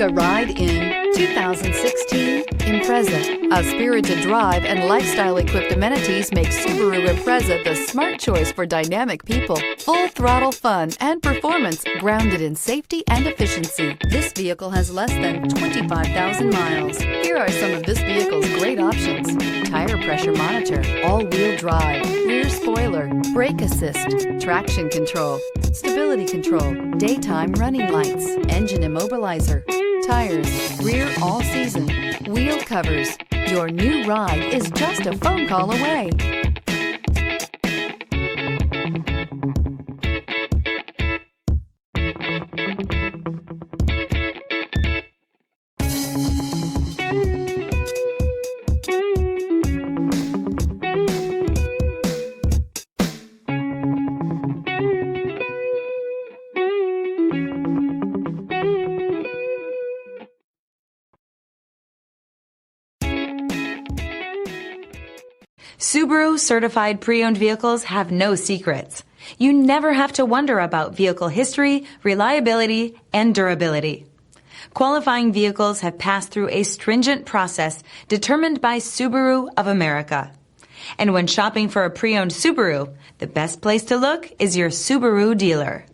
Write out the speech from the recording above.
A ride in 2016 Impreza. A spirited drive and lifestyle-equipped amenities make Subaru Impreza the smart choice for dynamic people. Full throttle fun and performance grounded in safety and efficiency. This vehicle has less than 25,000 miles. Here are some of this vehicle's great options: tire pressure monitor, all-wheel drive, rear spoiler, brake assist, traction control, stability control, daytime running lights, engine immobilizer, tires, rear all-season, wheel covers. Your new ride is just a phone call away. Subaru certified pre-owned vehicles have no secrets. You never have to wonder about vehicle history, reliability, and durability. Qualifying vehicles have passed through a stringent process determined by Subaru of America. And when shopping for a pre-owned Subaru, the best place to look is your Subaru dealer.